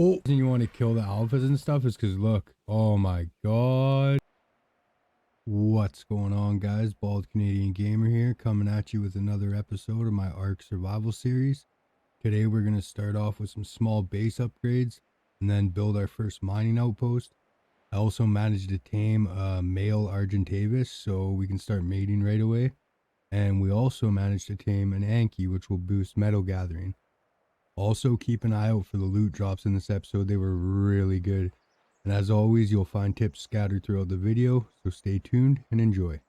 reason you want to kill the alphas and stuff is because look, oh my god. What's going on, guys? Bald Canadian Gamer here, coming at you with another episode of my Ark Survival series. Today we're going to start off with some small base upgrades and then build our first mining outpost. I also managed to tame a male Argentavis so we can start mating right away. And we also managed to tame an Anki, which will boost metal gathering. Also, keep an eye out for the loot drops in this episode. They were really good. And as always, you'll find tips scattered throughout the video, so stay tuned and enjoy.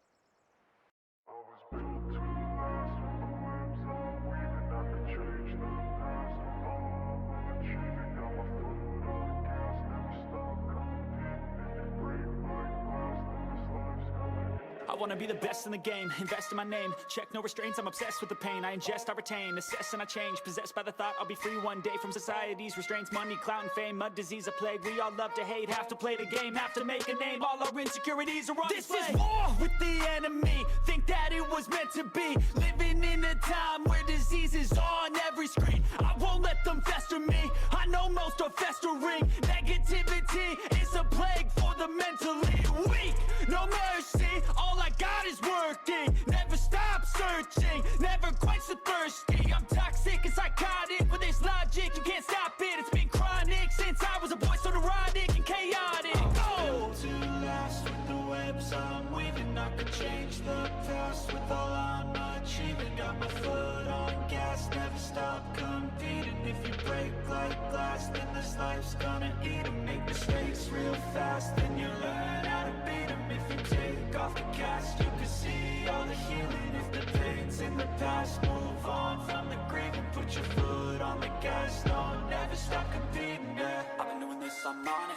I wanna be the best in the game, invest in my name, check no restraints, I'm obsessed with the pain, I ingest, I retain, assess and I change, possessed by the thought I'll be free one day from society's restraints, money, clout and fame, mud, disease, a plague, we all love to hate, have to play the game, have to make a name, all our insecurities are on display. This is war with the enemy, think that it was meant to be, living in a time where disease is on every screen, I won't let them fester me, I know most are festering, negativity is a plague for the mentally weak, no mercy, all I got is working, never stop searching, never quite so thirsty, I'm toxic and psychotic, with this logic, you can't stop it, it's been chronic, since I was a boy, so neurotic and chaotic, built to last with the webs I'm weaving, I could change the past with all I'm achieving, got my foot on gas, never stop competing, if you break like glass, then this life's gonna eat 'em, make mistakes real fast, then you learn how to beat 'em, if you take off the cast, you can see all the healing, if the pain's in the past, move on from the grave and put your foot on the gas, no, never stop competing, yeah, I've been doing this, I'm on it,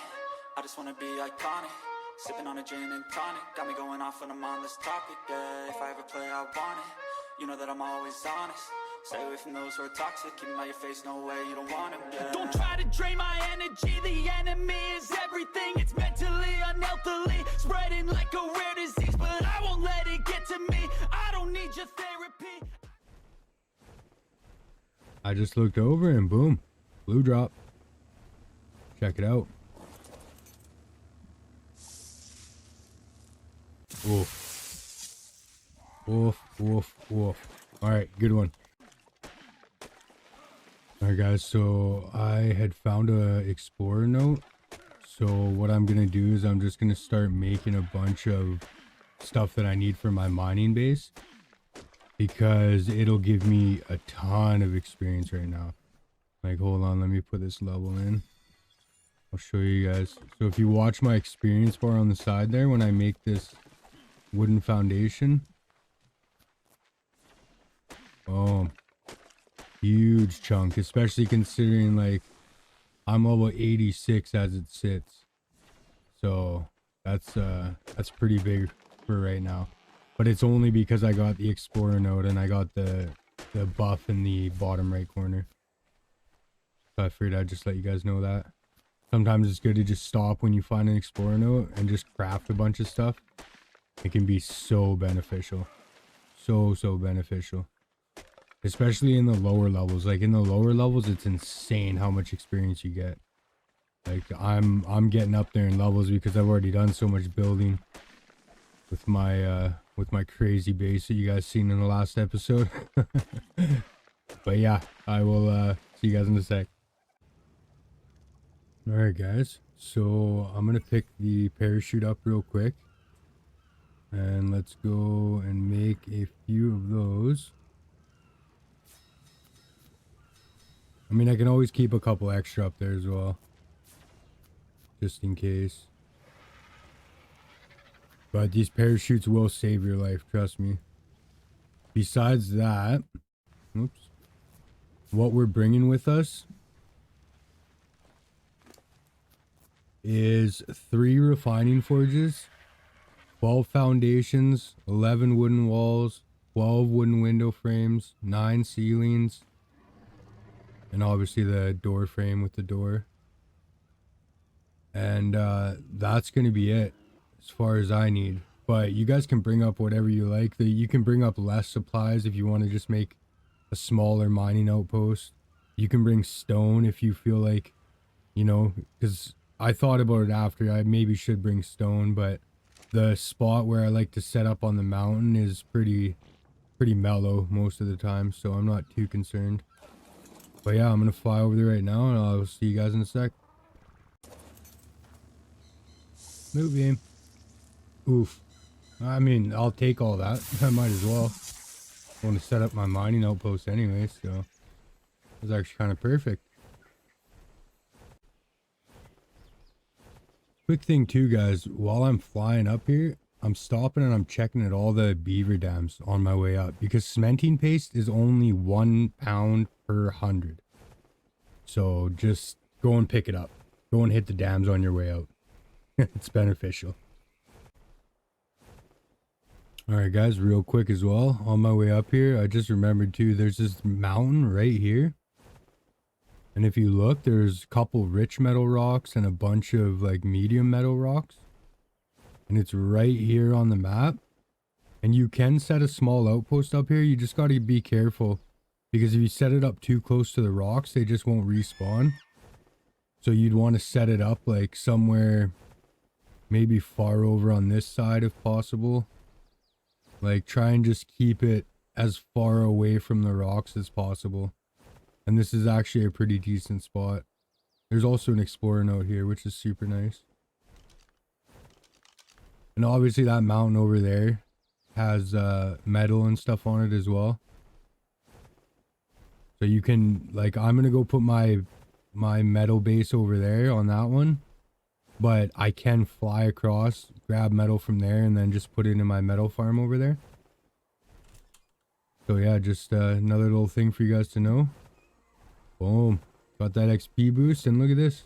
I just wanna be iconic, sipping on a gin and tonic, got me going off when I'm on this topic, yeah, if I ever play I want it, you know that I'm always honest, stay away from those who are toxic, keep them out your face, no way, you don't want them, yeah. Don't try to drain my energy, the enemy is everything, it's mentally, unhealthily, spreading like a rare disease, but I won't let it get to me, I don't need your therapy. I just looked over and boom, blue drop. Check it out. Woof. Woof, woof, woof. Alright, good one. Alright guys, so I had found a explorer note. So what I'm gonna do is I'm just gonna start making a bunch of stuff that I need for my mining base, because it'll give me a ton of experience right now. Like, hold on, let me put this level in. I'll show you guys. So if you watch my experience bar on the side there, when I make this wooden foundation, oh, huge chunk, especially considering like I'm level 86 as it sits, so that's pretty big for right now, but it's only because I got the explorer node and I got the buff in the bottom right corner, so I figured I'd just let you guys know that sometimes it's good to just stop when you find an explorer node and just craft a bunch of stuff. It can be so beneficial, so beneficial, especially in the lower levels. Like in the lower levels, it's insane how much experience you get. Like I'm getting up there in levels because I've already done so much building with my crazy base that you guys seen in the last episode. But yeah, I will see you guys in a sec. All right guys, so I'm gonna pick the parachute up real quick. And let's go and make a few of those. I mean, I can always keep a couple extra up there as well, just in case. But these parachutes will save your life, trust me. Besides that, oops, what we're bringing with us is 3 refining forges, 12 foundations, 11 wooden walls, 12 wooden window frames, 9 ceilings, and obviously the door frame with the door. And that's going to be it as far as I need. But you guys can bring up whatever you like. You can bring up less supplies if you want to just make a smaller mining outpost. You can bring stone if you feel like you know, because I thought about it after. I maybe should bring stone, but the spot where I like to set up on the mountain is pretty mellow most of the time, so I'm not too concerned. But yeah, I'm gonna fly over there right now, and I'll see you guys in a sec. Move game. Oof. I mean, I'll take all that. I might as well. I want to set up my mining outpost anyway, so it's actually kind of perfect. Quick thing too, guys, while I'm flying up here, I'm stopping and I'm checking at all the beaver dams on my way up, because cementing paste is only 1 pound per 100. So just go and pick it up. Go and hit the dams on your way out. It's beneficial. Alright guys, real quick as well, on my way up here, I just remembered too, there's this mountain right here. And if you look, there's a couple rich metal rocks and a bunch of like medium metal rocks. And it's right here on the map. And you can set a small outpost up here. You just got to be careful, because if you set it up too close to the rocks, they just won't respawn. So you'd want to set it up like somewhere maybe far over on this side if possible. Like try and just keep it as far away from the rocks as possible. And this is actually a pretty decent spot. There's also an explorer note here, which is super nice. And obviously that mountain over there has metal and stuff on it as well. So you can, like, I'm gonna go put my metal base over there on that one. But I can fly across, grab metal from there, and then just put it in my metal farm over there. So yeah, just another little thing for you guys to know. Boom. Got that XP boost, and look at this.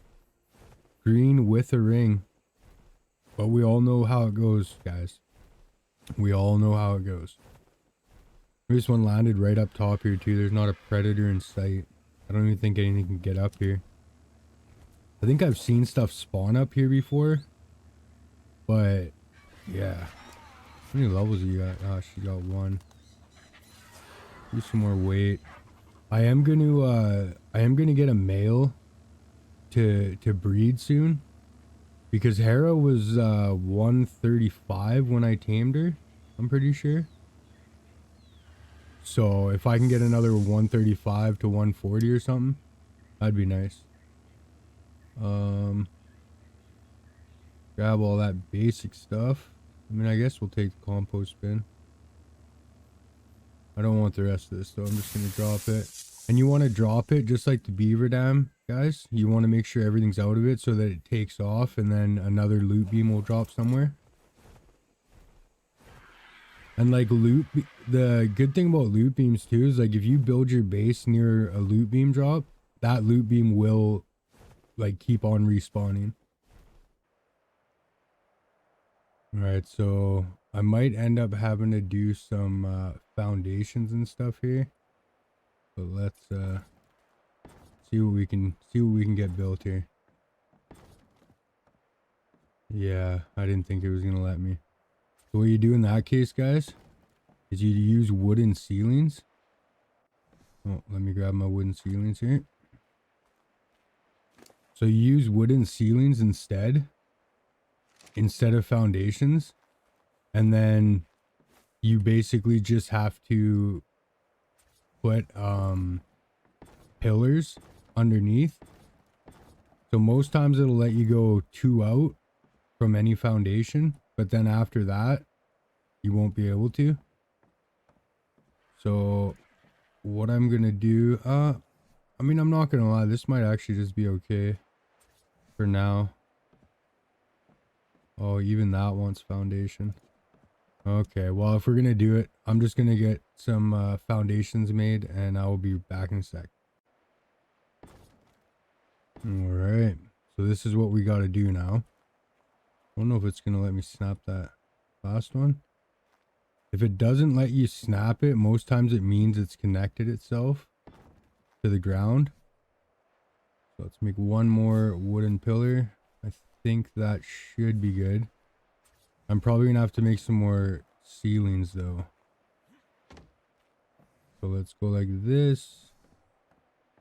Green with a ring. But we all know how it goes, guys. We all know how it goes. This one landed right up top here too. There's not a predator in sight. I don't even think anything can get up here. I think I've seen stuff spawn up here before. But yeah. How many levels you got? Oh, she got 1. Do some more weight. I am gonna get a male to breed soon, because Hera was 135 when I tamed her, I'm pretty sure. So if I can get another 135 to 140 or something, that'd be nice. Grab all that basic stuff. I mean, I guess we'll take the compost bin. I don't want the rest of this though. I'm just gonna drop it. And you want to drop it just like the beaver dam, guys. You want to make sure everything's out of it so that it takes off, and then another loot beam will drop somewhere. And like the good thing about loot beams too is, like, if you build your base near a loot beam drop, that loot beam will like keep on respawning. Alright, so I might end up having to do some foundations and stuff here. But let's see what we can get built here. Yeah, I didn't think it was gonna let me. So what you do in that case, guys, is you use wooden ceilings. Oh, let me grab my wooden ceilings here. So you use wooden ceilings instead of foundations, and then you basically just have to put pillars underneath. So most times it'll let you go 2 out from any foundation, but then after that you won't be able to. So what I'm gonna do, I mean, I'm not gonna lie, this might actually just be okay for now. Oh, even that wants foundation. Okay, well, if we're gonna do it, I'm just gonna get some foundations made, and I will be back in a sec. Alright, so this is what we gotta do now. I don't know if it's gonna let me snap that last one. If it doesn't let you snap it, most times it means it's connected itself to the ground. So let's make one more wooden pillar. I think that should be good. I'm probably gonna have to make some more ceilings though. So let's go like this.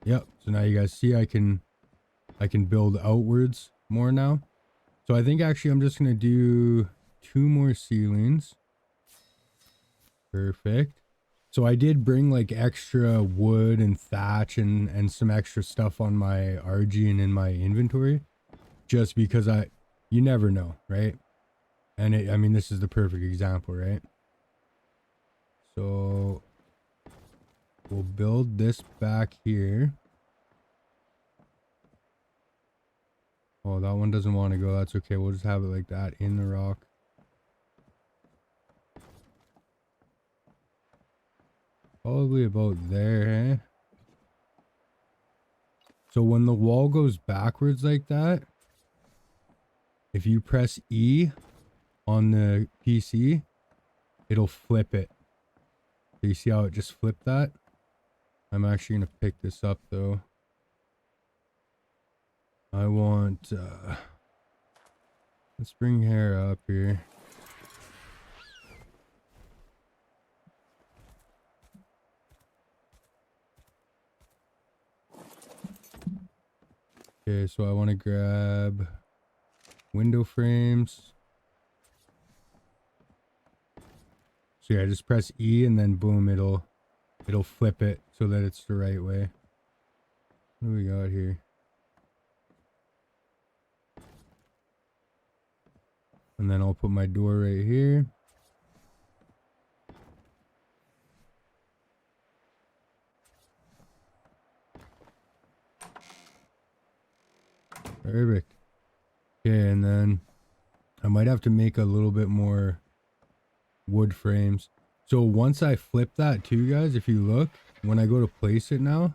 Yep, so now you guys see I can I can build outwards more now. So I think actually I'm just gonna do 2 more ceilings. Perfect. So I did bring like extra wood and thatch and some extra stuff on my RG and in my inventory, just because you never know, right? And I mean, this is the perfect example, right? So we'll build this back here. Oh, that one doesn't want to go. That's okay. We'll just have it like that in the rock. Probably about there, eh? So when the wall goes backwards like that, if you press E on the PC, it'll flip it. So you see how it just flipped that? I'm actually going to pick this up though. I want, let's bring hair up here. Okay, so I want to grab window frames. So yeah, just press E and then boom, it'll flip it so that it's the right way. What do we got here? And then I'll put my door right here. Perfect. Okay, and then I might have to make a little bit more wood frames. So once I flip that too, guys, if you look, when I go to place it now,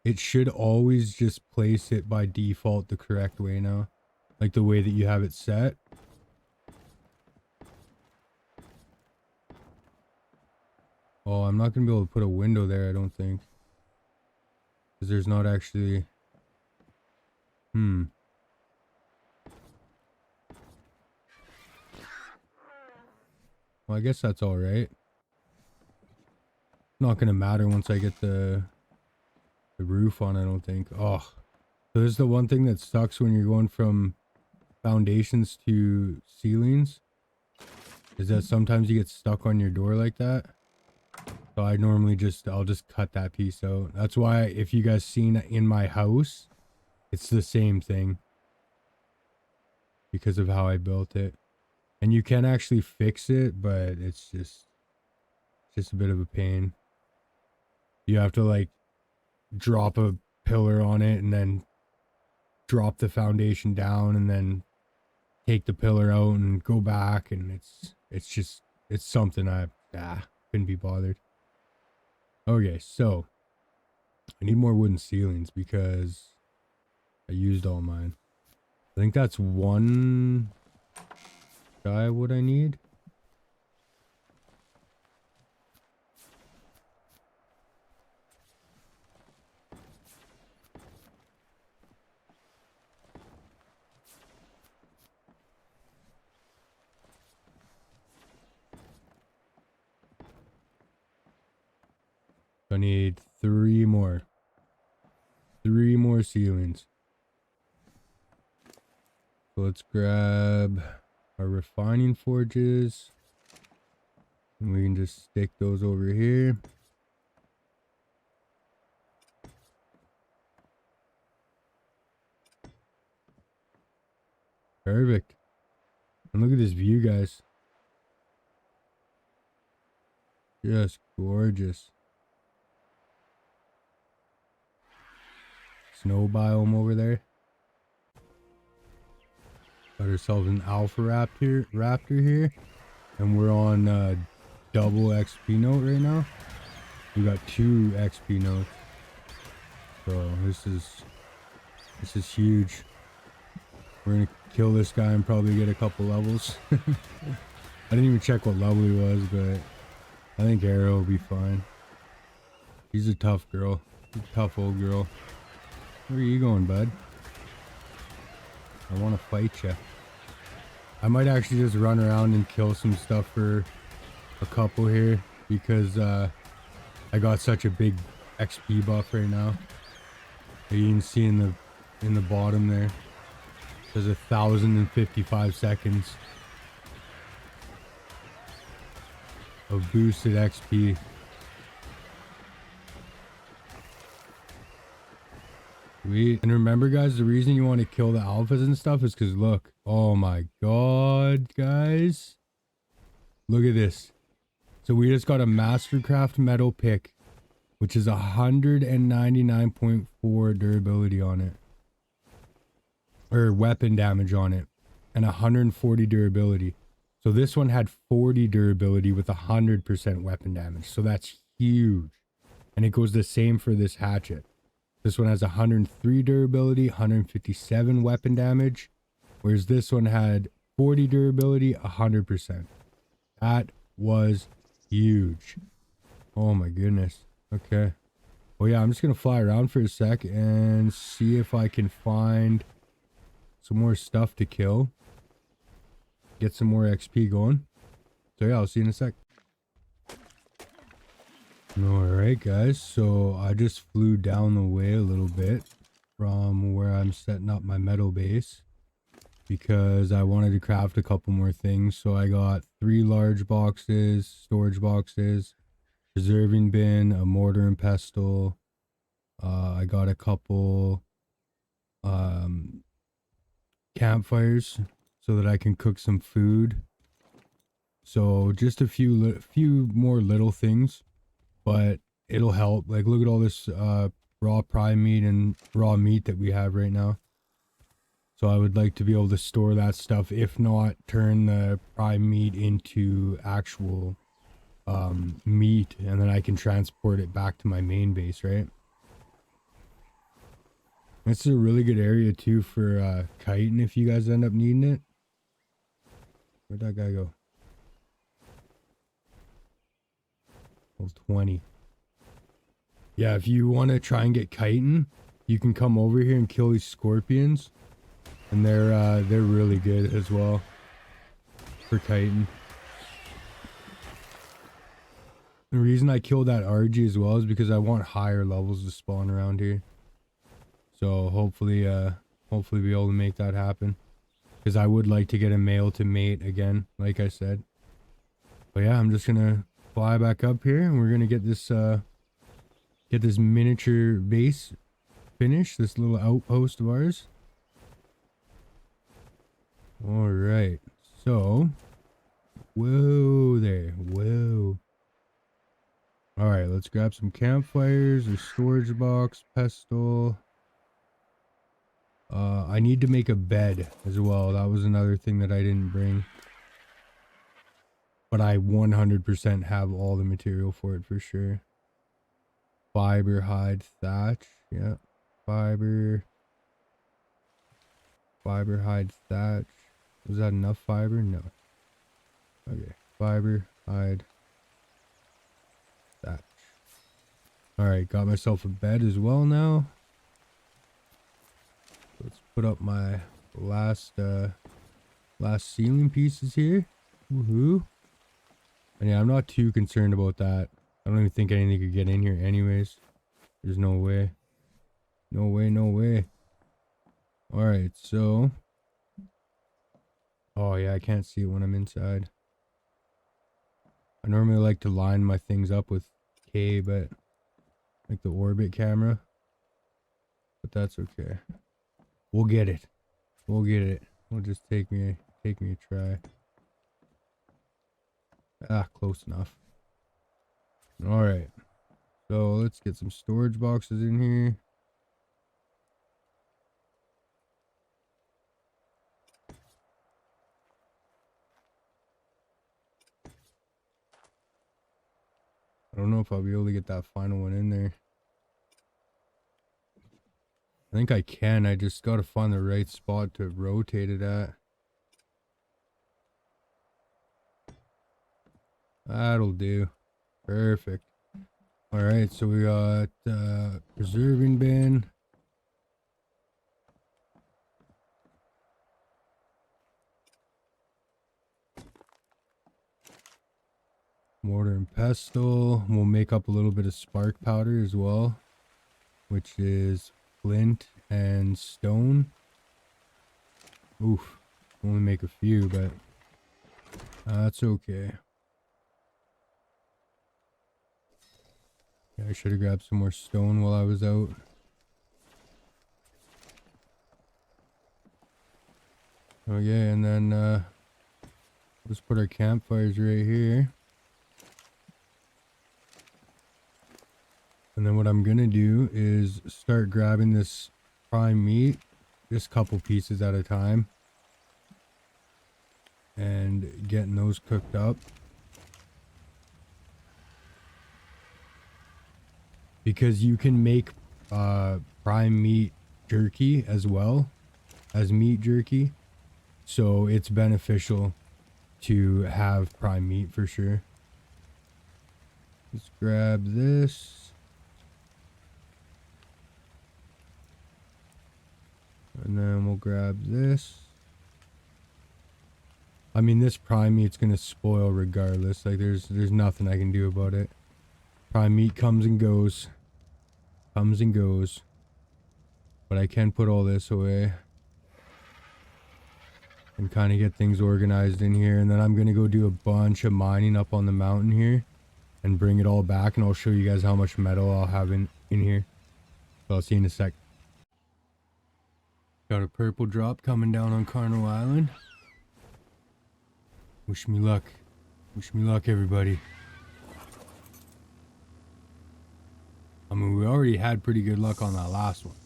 it should always just place it by default the correct way now. Like the way that you have it set. Oh, I'm not going to be able to put a window there, I don't think. Because there's not actually... Well, I guess that's alright. Not going to matter once I get the roof on, I don't think. Oh, so this is the one thing that sucks when you're going from foundations to ceilings. Is that sometimes you get stuck on your door like that. So I normally I'll just cut that piece out. That's why if you guys seen in my house, it's the same thing. Because of how I built it. And you can actually fix it, but it's just a bit of a pain. You have to like drop a pillar on it and then drop the foundation down and then take the pillar out and go back, and it's something I couldn't be bothered. Okay, so I need more wooden ceilings because I used all mine. I think that's one guy what I need. I need 3 more. 3 more ceilings. So let's grab our refining forges. And we can just stick those over here. Perfect. And look at this view, guys. Just gorgeous. Snow biome over there. Got ourselves an alpha raptor here, and we're on double XP note right now. We got 2 XP notes, so this is huge. We're gonna kill this guy and probably get a couple levels. I didn't even check what level he was, but I think Arrow will be fine. She's a tough girl. She's a tough old girl. Where are you going, bud? I want to fight you. I might actually just run around and kill some stuff for a couple here because I got such a big XP buff right now. You can see in the bottom there. There's 1,055 seconds of boosted XP. Sweet. And remember, guys, the reason you want to kill the alphas and stuff is because look. Oh my god, guys. Look at this. So we just got a Mastercraft metal pick, which is 199.4 durability on it. Or weapon damage on it. And 140 durability. So this one had 40 durability with 100% weapon damage. So that's huge. And it goes the same for this hatchet. This one has 103 durability, 157 weapon damage. Whereas this one had 40 durability, 100%. That was huge. Oh my goodness. Okay. Well, yeah, I'm just going to fly around for a sec and see if I can find some more stuff to kill. Get some more XP going. So yeah, I'll see you in a sec. Alright guys, so I just flew down the way a little bit from where I'm setting up my metal base because I wanted to craft a couple more things. So I got 3 large boxes, storage boxes, preserving bin, a mortar and pestle. I got a couple campfires so that I can cook some food. So just a few more little things. But it'll help. Like, look at all this raw prime meat and raw meat that we have right now. So I would like to be able to store that stuff. If not, turn the prime meat into actual meat. And then I can transport it back to my main base, right? This is a really good area, too, for kiting if you guys end up needing it. Where'd that guy go? 20. Yeah, if you want to try and get chitin, you can come over here and kill these scorpions, and they're really good as well for chitin. The reason I killed that RG as well is because I want higher levels to spawn around here. So hopefully be able to make that happen, because I would like to get a male to mate again, like I said. But yeah, I'm just gonna fly back up here and we're gonna get this miniature base finished, this little outpost of ours. All right, so whoa there, whoa. All right, let's grab some campfires, a storage box, pestle. I need to make a bed as well. That was another thing that I didn't bring. But I 100% have all the material for it for sure. Fiber, hide, thatch. Yeah. Fiber, hide, thatch. Was that enough fiber? No. Okay. Fiber, hide, thatch. Alright, got myself a bed as well now. Let's put up my last ceiling pieces here. Woohoo. And yeah, I'm not too concerned about that. I don't even think anything could get in here anyways. There's no way. No way, no way. Alright, so. Oh yeah, I can't see it when I'm inside. I normally like to line my things up with K, but like the orbit camera. But that's okay. We'll get it. We'll get it. It'll just take me a try. Ah, close enough. Alright. So let's get some storage boxes in here. I don't know if I'll be able to get that final one in there. I think I can. I just gotta find the right spot to rotate it at. That'll do. Perfect. Alright, so we got preserving bin. Mortar and pestle. We'll make up a little bit of spark powder as well, which is flint and stone. Oof, only make a few, but that's okay. Yeah, I should have grabbed some more stone while I was out. Okay, and then let's put our campfires right here. And then what I'm gonna do is start grabbing this prime meat, just a couple pieces at a time, and getting those cooked up. Because you can make prime meat jerky as well as meat jerky. So it's beneficial to have prime meat for sure. Let's grab this. And then we'll grab this. I mean, this prime meat's gonna spoil regardless. Like there's nothing I can do about it. Prime meat comes and goes. Comes and goes. But I can put all this away. And kind of get things organized in here. And then I'm gonna go do a bunch of mining up on the mountain here. And bring it all back. And I'll show you guys how much metal I'll have in here. So I'll see you in a sec. Got a purple drop coming down on Carno Island. Wish me luck. Wish me luck, everybody. I mean, we already had pretty good luck on that last one.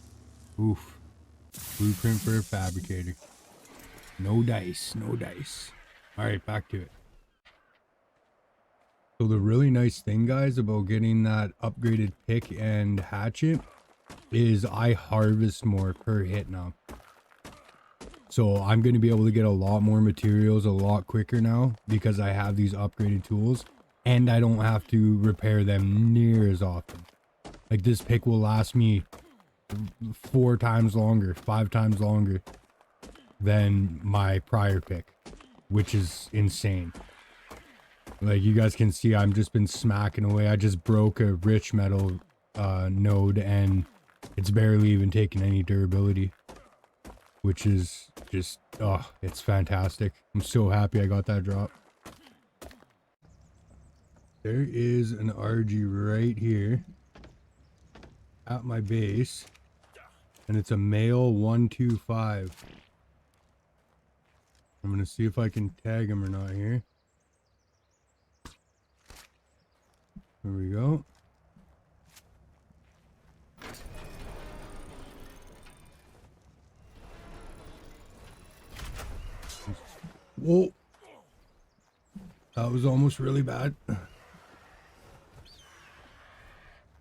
Oof. Blueprint for a fabricator. No dice, no dice. Alright, back to it. So the really nice thing, guys, about getting that upgraded pick and hatchet is I harvest more per hit now. So I'm going to be able to get a lot more materials a lot quicker now because I have these upgraded tools and I don't have to repair them near as often. Like this pick will last me 4 times longer, 5 times longer than my prior pick, which is insane. Like you guys can see, I've just been smacking away. I just broke a rich metal node and it's barely even taking any durability, which is just, oh, it's fantastic. I'm so happy I got that drop. There is an RG right here at my base, and it's a male 125. I'm gonna see if I can tag him or not here. There we go. Whoa, that was almost really bad.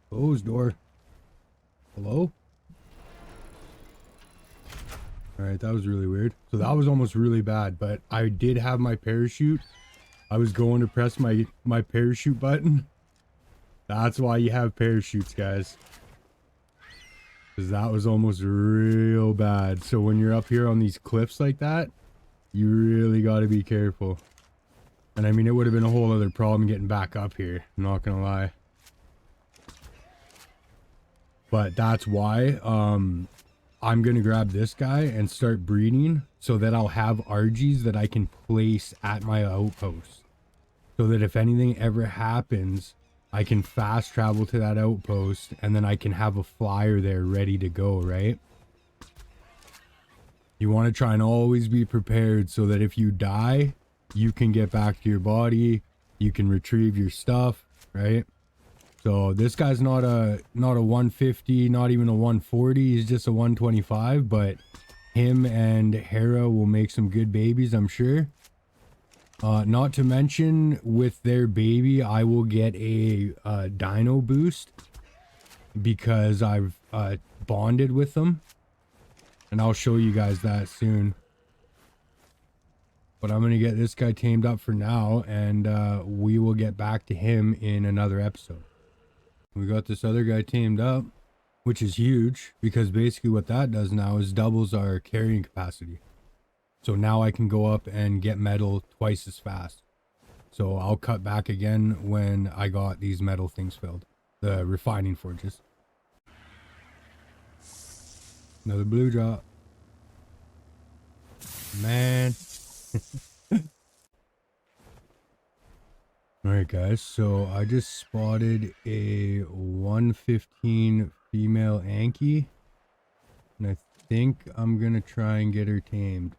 Closed door. Hello? Alright, that was really weird. So that was almost really bad, but I did have my parachute. I was going to press my parachute button. That's why you have parachutes, guys. Because that was almost real bad. So when you're up here on these cliffs like that, you really got to be careful. And I mean, it would have been a whole other problem getting back up here. I'm not going to lie. But that's why I'm going to grab this guy and start breeding so that I'll have RGs that I can place at my outpost. So that if anything ever happens, I can fast travel to that outpost and then I can have a flyer there ready to go, right? You want to try and always be prepared so that if you die, you can get back to your body, you can retrieve your stuff, right? So this guy's not a 150, not even a 140, he's just a 125, but him and Hera will make some good babies, I'm sure. Not to mention with their baby, I will get a dino boost because I've bonded with them. And I'll show you guys that soon. But I'm going to get this guy tamed up for now, and we will get back to him in another episode. We got this other guy tamed up, which is huge, because basically what that does now is doubles our carrying capacity. So now I can go up and get metal twice as fast. So I'll cut back again when I got these metal things filled, the refining forges. Another blue drop. Man. Alright guys, so I just spotted a 115 female Anki. And I think I'm gonna try and get her tamed.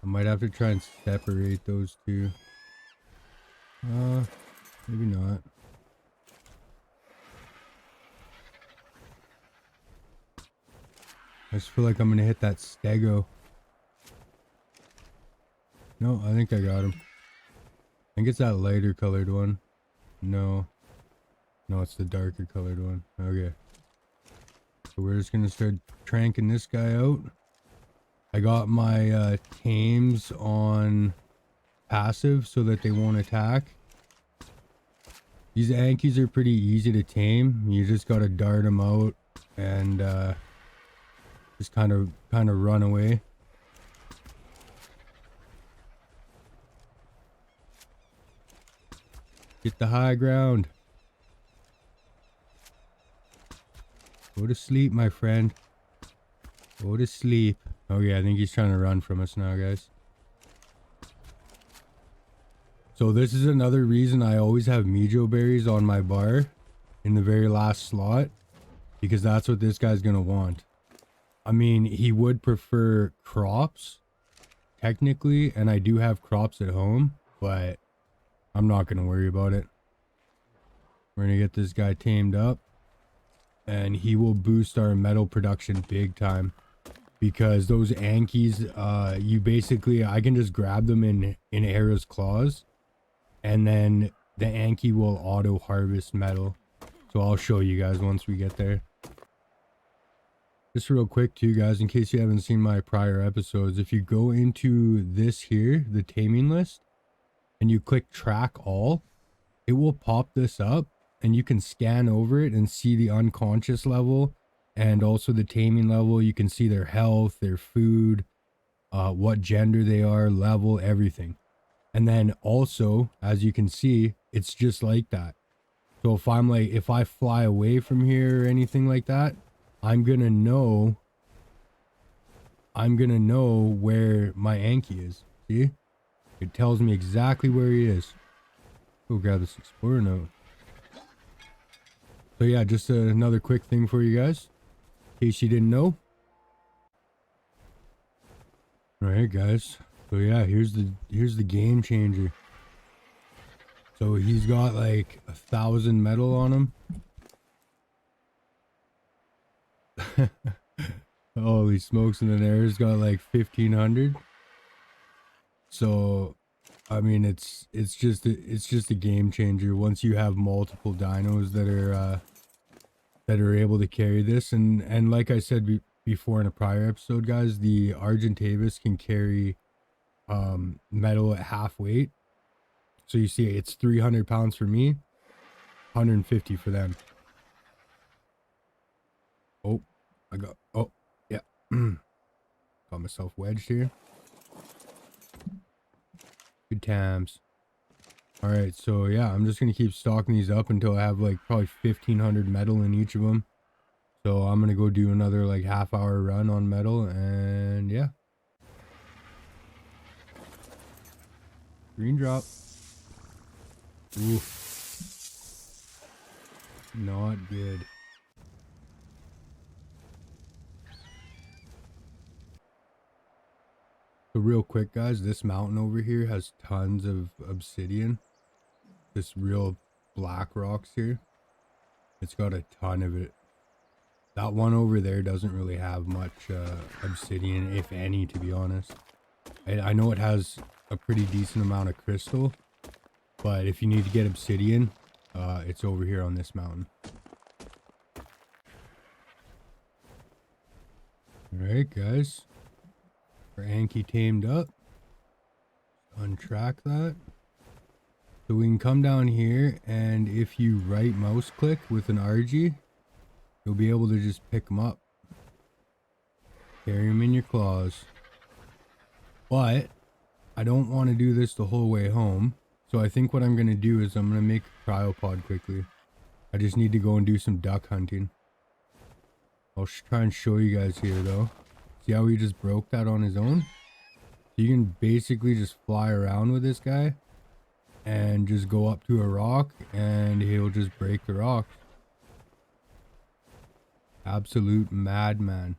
I might have to try and separate those two. Maybe not. I just feel like I'm gonna hit that stego. No, I think I got him. I think it's that lighter colored one. No. No, it's the darker colored one. Okay. So we're just gonna start tranking this guy out. I got my tames on passive so that they won't attack. These Ankies are pretty easy to tame. You just gotta dart them out and just kind of run away. Get the high ground. Go to sleep, my friend. Go to sleep. Okay, I think he's trying to run from us now, guys. So this is another reason I always have Mijo berries on my bar in the very last slot, because that's what this guy's gonna want. I mean, he would prefer crops, technically, and I do have crops at home, but I'm not gonna worry about it. We're gonna get this guy tamed up, and he will boost our metal production big time. Because those Ankies, you basically, I can just grab them in Ara's claws, and then the Anki will auto harvest metal. So I'll show you guys once we get there. Just real quick too, guys, in case you haven't seen my prior episodes, if you go into this here, the taming list, and you click track all, it will pop this up and you can scan over it and see the unconscious level and also the taming level. You can see their health, their food, what gender they are, level, everything. And then also, as you can see, it's just like that. So if I fly away from here or anything like that, I'm gonna know where my Anki is. See? It tells me exactly where he is. Go grab this explorer note. So yeah, just another quick thing for you guys, in case you didn't know. Alright guys. So yeah, here's the game changer. So he's got like 1,000 metal on him. Holy smokes, and then Air's got like 1,500. So I mean, it's just a game changer once you have multiple dinos that are able to carry this. And like I said before in a prior episode, guys, the Argentavis can carry metal at half weight. So you see, it's 300 pounds for me, 150 for them. Oh, yeah. Got myself wedged here. Good times. All right, so yeah, I'm just gonna keep stocking these up until I have like probably 1,500 metal in each of them. So I'm gonna go do another like half-hour run on metal, and yeah. Green drop. Oof. Not good. So real quick, guys, this mountain over here has tons of obsidian. This real black rocks here. It's got a ton of it. That one over there doesn't really have much obsidian, if any, to be honest. I know it has a pretty decent amount of crystal, but if you need to get obsidian, it's over here on this mountain. Alright, guys. Our Anki tamed up. Untrack that. So we can come down here, and if you right mouse click with an RG, you'll be able to just pick them up. Carry them in your claws. But I don't want to do this the whole way home. So I think what I'm going to do is I'm going to make a cryopod quickly. I just need to go and do some duck hunting. I'll try and show you guys here though. See how he just broke that on his own? You can basically just fly around with this guy and just go up to a rock and he'll just break the rock. Absolute madman.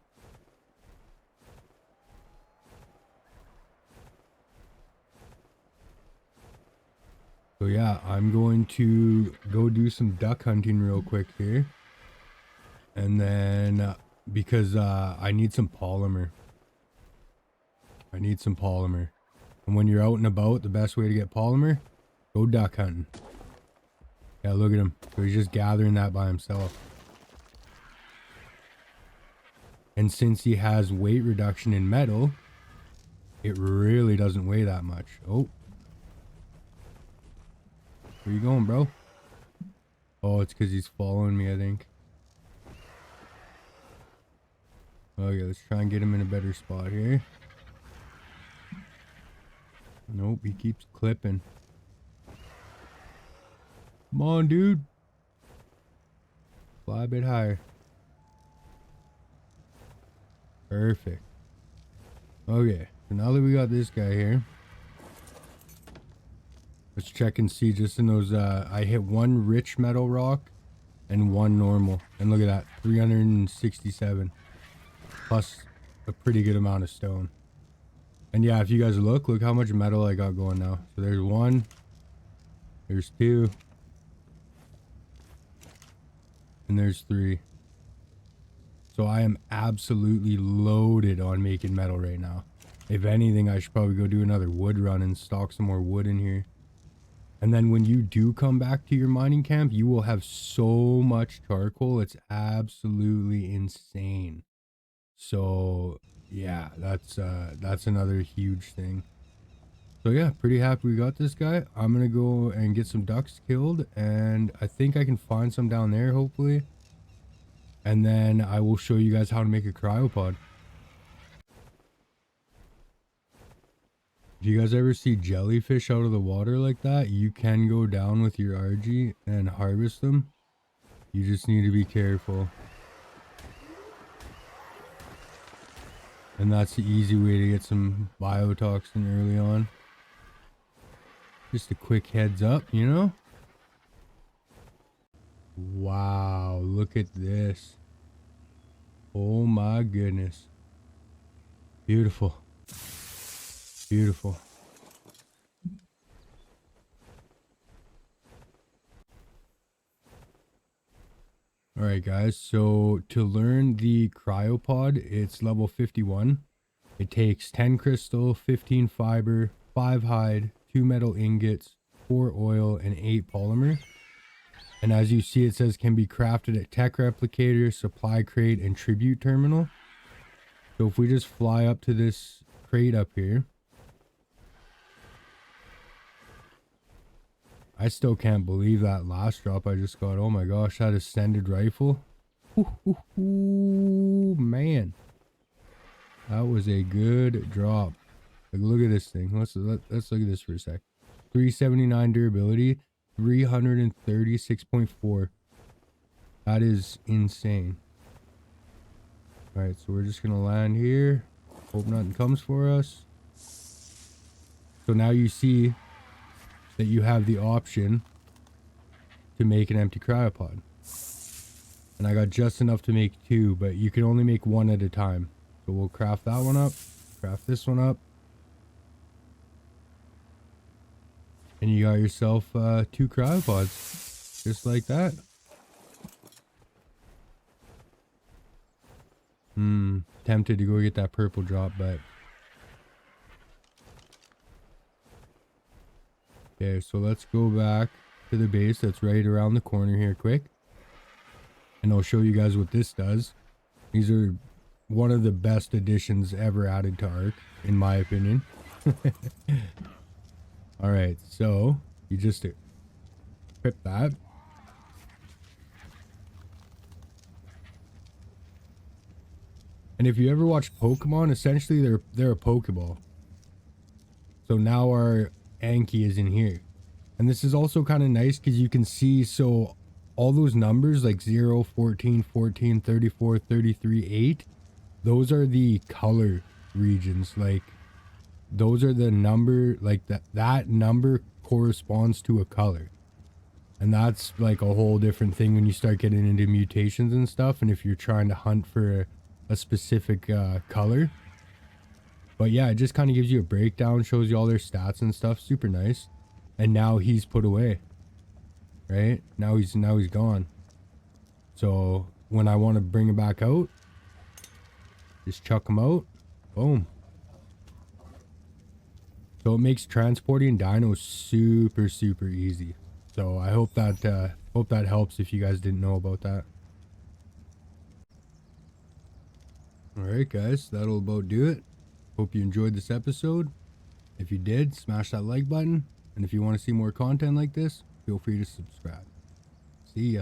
So yeah, I'm going to go do some duck hunting real quick here. And then because I need some polymer. And when you're out and about, the best way to get polymer, go duck hunting. Yeah, look at him. So he's just gathering that by himself. And since he has weight reduction in metal, it really doesn't weigh that much. Oh. Where you going, bro? Oh, it's because he's following me, I think. Okay, let's try and get him in a better spot here. Nope, he keeps clipping. Come on, dude. Fly a bit higher. Perfect. Okay, so now that we got this guy here, let's check and see just in those, I hit one rich metal rock and one normal. And look at that, 367. Plus a pretty good amount of stone. And yeah, if you guys look how much metal I got going now. So there's one, there's two, and there's three. So I am absolutely loaded on making metal right now. If anything, I should probably go do another wood run and stock some more wood in here. And then when you do come back to your mining camp, you will have so much charcoal. It's absolutely insane. So yeah, that's another huge thing. So yeah, pretty happy we got this guy. I'm gonna go and get some ducks killed, and I think I can find some down there hopefully. And then I will show you guys how to make a cryopod. If you guys ever see jellyfish out of the water like that, you can go down with your RG and harvest them. You just need to be careful. And that's the easy way to get some biotoxin early on. Just a quick heads up, you know? Wow, look at this. Oh my goodness. Beautiful. Beautiful. Alright guys, so to learn the cryopod, it's level 51. It takes 10 crystal, 15 fiber, 5 hide, 2 metal ingots, 4 oil, and 8 polymer. And as you see, it says can be crafted at tech replicator, supply crate, and tribute terminal. So if we just fly up to this crate up here, I still can't believe that last drop I just got. Oh my gosh, that extended rifle. Ooh, man. That was a good drop. Like, look at this thing. Let's look at this for a sec. 379 durability, 336.4. That is insane. Alright, so we're just gonna land here. Hope nothing comes for us. So now you see that you have the option to make an empty cryopod. And I got just enough to make 2, but you can only make 1 at a time. So we'll craft that one up, craft this one up, and you got yourself 2 cryopods, just like that. Tempted to go get that purple drop, but okay, so let's go back to the base that's right around the corner here quick. And I'll show you guys what this does. These are one of the best additions ever added to Ark, in my opinion. Alright, so you just equip that. And if you ever watch Pokemon, essentially they're a Pokeball. So now our Anki is in here. And this is also kind of nice because you can see, so all those numbers like 0, 14, 14, 34, 33, 8, those are the color regions. Like those are the number, like that number corresponds to a color. And that's like a whole different thing when you start getting into mutations and stuff, and if you're trying to hunt for a specific color. But yeah, it just kind of gives you a breakdown, shows you all their stats and stuff. Super nice. And now he's put away, right? Now he's gone. So when I want to bring him back out, just chuck him out. Boom. So it makes transporting dinos super, super easy. So I hope that helps if you guys didn't know about that. Alright guys, that'll about do it. Hope you enjoyed this episode. If you did, smash that like button. And if you want to see more content like this, feel free to subscribe. See ya.